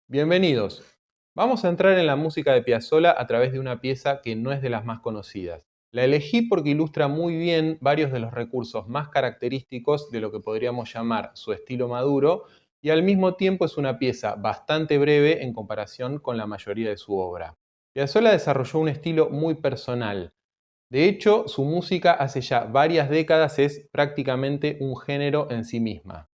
Bienvenidos. Vamos a entrar en la música de Piazzolla a través de una pieza que no es de las más conocidas. La elegí porque ilustra muy bien varios de los recursos más característicos de lo que podríamos llamar su estilo maduro y al mismo tiempo es una pieza bastante breve en comparación con la mayoría de su obra. Piazzolla desarrolló un estilo muy personal. De hecho, su música hace ya varias décadas es prácticamente un género en sí misma.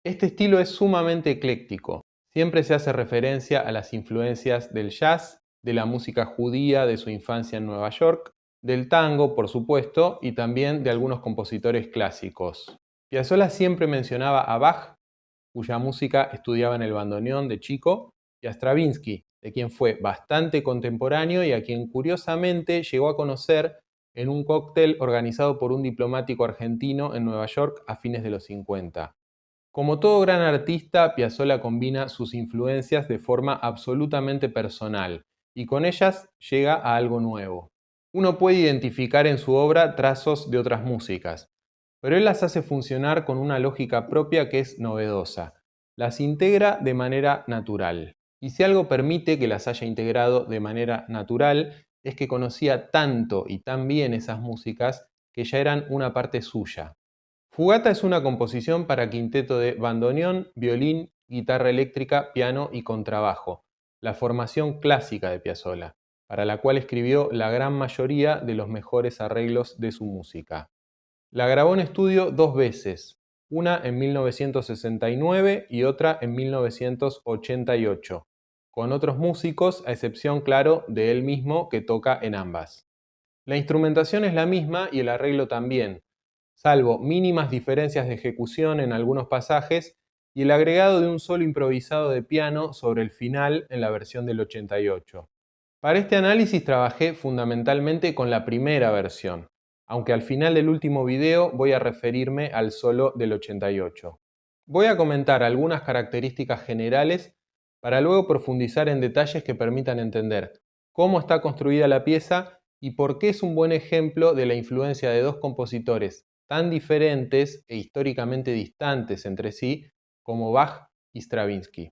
Este estilo es sumamente ecléctico. Siempre se hace referencia a las influencias del jazz, de la música judía de su infancia en Nueva York, del tango, por supuesto, y también de algunos compositores clásicos. Piazzolla siempre mencionaba a Bach, cuya música estudiaba en el bandoneón de chico, y a Stravinsky, de quien fue bastante contemporáneo y a quien curiosamente llegó a conocer en un cóctel organizado por un diplomático argentino en Nueva York a fines de los 50. Como todo gran artista, Piazzolla combina sus influencias de forma absolutamente personal y con ellas llega a algo nuevo. Uno puede identificar en su obra trazos de otras músicas, pero él las hace funcionar con una lógica propia que es novedosa. Las integra de manera natural. Y si algo permite que las haya integrado de manera natural, es que conocía tanto y tan bien esas músicas que ya eran una parte suya. Fugata es una composición para quinteto de bandoneón, violín, guitarra eléctrica, piano y contrabajo, la formación clásica de Piazzolla, para la cual escribió la gran mayoría de los mejores arreglos de su música. La grabó en estudio dos veces, una en 1969 y otra en 1988, con otros músicos, a excepción, claro, de él mismo que toca en ambas. La instrumentación es la misma y el arreglo también, salvo mínimas diferencias de ejecución en algunos pasajes y el agregado de un solo improvisado de piano sobre el final en la versión del 88. Para este análisis trabajé fundamentalmente con la primera versión, aunque al final del último video voy a referirme al solo del 88. Voy a comentar algunas características generales para luego profundizar en detalles que permitan entender cómo está construida la pieza y por qué es un buen ejemplo de la influencia de dos compositores tan diferentes e históricamente distantes entre sí como Bach y Stravinsky.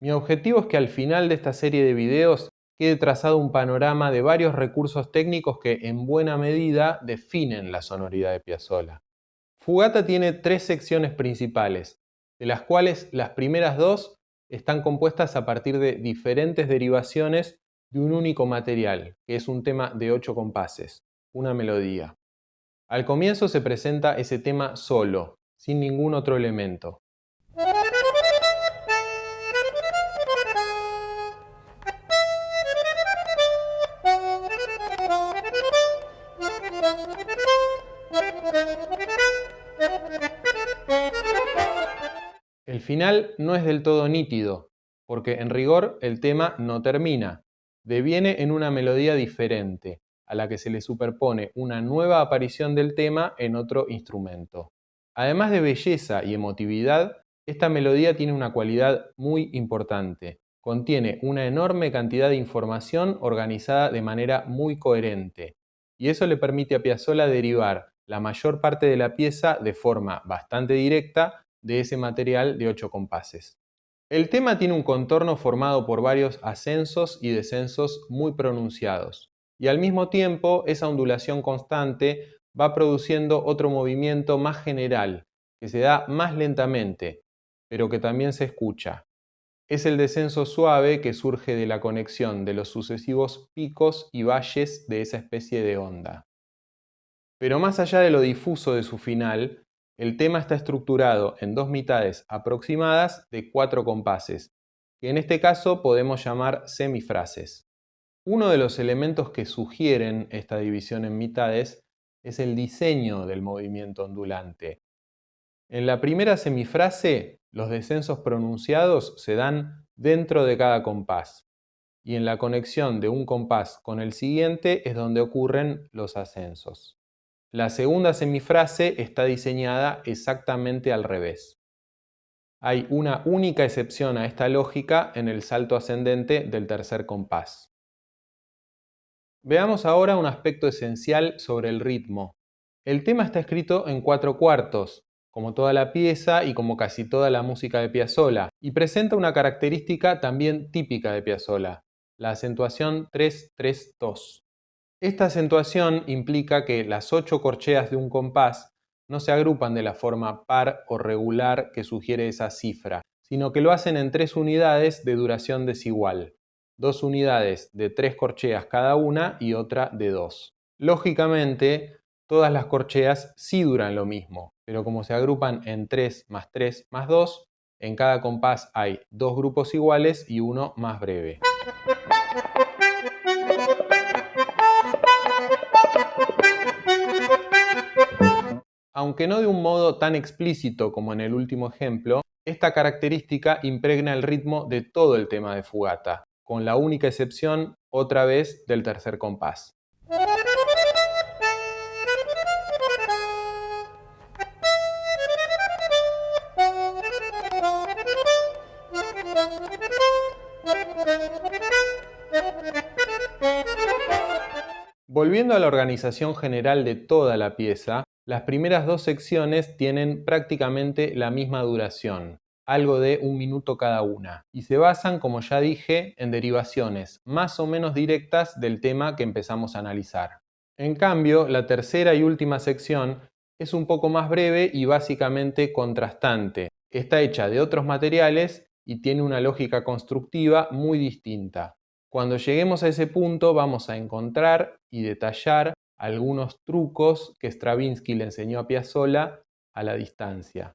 Mi objetivo es que al final de esta serie de videos quede trazado un panorama de varios recursos técnicos que en buena medida definen la sonoridad de Piazzolla. Fugata tiene tres secciones principales, de las cuales las primeras dos están compuestas a partir de diferentes derivaciones de un único material, que es un tema de 8 compases, una melodía. Al comienzo se presenta ese tema solo, sin ningún otro elemento. El final no es del todo nítido, porque en rigor el tema no termina, deviene en una melodía diferente, a la que se le superpone una nueva aparición del tema en otro instrumento. Además de belleza y emotividad, esta melodía tiene una cualidad muy importante. Contiene una enorme cantidad de información organizada de manera muy coherente, y eso le permite a Piazzolla derivar la mayor parte de la pieza de forma bastante directa de ese material de 8 compases. El tema tiene un contorno formado por varios ascensos y descensos muy pronunciados, y al mismo tiempo esa ondulación constante va produciendo otro movimiento más general, que se da más lentamente, pero que también se escucha. Es el descenso suave que surge de la conexión de los sucesivos picos y valles de esa especie de onda. Pero más allá de lo difuso de su final, el tema está estructurado en dos mitades aproximadas de 4 compases, que en este caso podemos llamar semifrases. Uno de los elementos que sugieren esta división en mitades es el diseño del movimiento ondulante. En la primera semifrase, los descensos pronunciados se dan dentro de cada compás, y en la conexión de un compás con el siguiente es donde ocurren los ascensos. La segunda semifrase está diseñada exactamente al revés. Hay una única excepción a esta lógica en el salto ascendente del tercer compás. Veamos ahora un aspecto esencial sobre el ritmo. El tema está escrito en 4 cuartos, como toda la pieza y como casi toda la música de Piazzolla, y presenta una característica también típica de Piazzolla, la acentuación 3-3-2. Esta acentuación implica que las 8 corcheas de un compás no se agrupan de la forma par o regular que sugiere esa cifra, sino que lo hacen en 3 unidades de duración desigual, 2 unidades de 3 corcheas cada una y otra de 2. Lógicamente, todas las corcheas sí duran lo mismo, pero como se agrupan en 3 más 2, en cada compás hay 2 grupos iguales y uno más breve. Aunque no de un modo tan explícito como en el último ejemplo, esta característica impregna el ritmo de todo el tema de Fugata, con la única excepción, otra vez, del tercer compás. Volviendo a la organización general de toda la pieza, las primeras 2 secciones tienen prácticamente la misma duración, algo de 1 minuto cada una, y se basan, como ya dije, en derivaciones más o menos directas del tema que empezamos a analizar. En cambio, la tercera y última sección es un poco más breve y básicamente contrastante. Está hecha de otros materiales y tiene una lógica constructiva muy distinta. Cuando lleguemos a ese punto vamos a encontrar y detallar algunos trucos que Stravinsky le enseñó a Piazzolla a la distancia.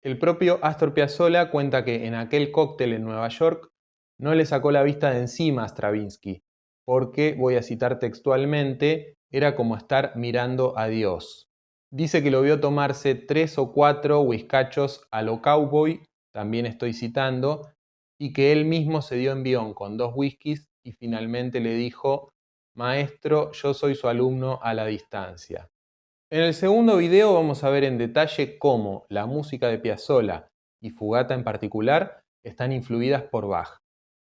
El propio Astor Piazzolla cuenta que en aquel cóctel en Nueva York no le sacó la vista de encima a Stravinsky, porque, voy a citar textualmente, era como estar mirando a Dios. Dice que lo vio tomarse 3 o 4 whiskachos a lo cowboy, también estoy citando, y que él mismo se dio envión con 2 whiskies y finalmente le dijo: «Maestro, yo soy su alumno a la distancia». En el segundo video vamos a ver en detalle cómo la música de Piazzolla y Fugata en particular están influidas por Bach,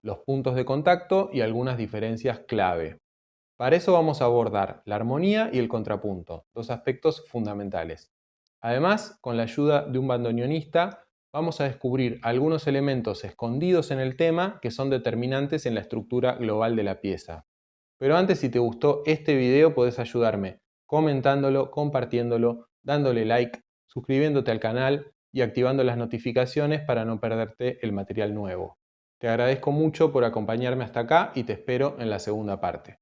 los puntos de contacto y algunas diferencias clave. Para eso vamos a abordar la armonía y el contrapunto, dos aspectos fundamentales. Además, con la ayuda de un bandoneonista, vamos a descubrir algunos elementos escondidos en el tema que son determinantes en la estructura global de la pieza. Pero antes, si te gustó este video, podés ayudarme comentándolo, compartiéndolo, dándole like, suscribiéndote al canal y activando las notificaciones para no perderte el material nuevo. Te agradezco mucho por acompañarme hasta acá y te espero en la segunda parte.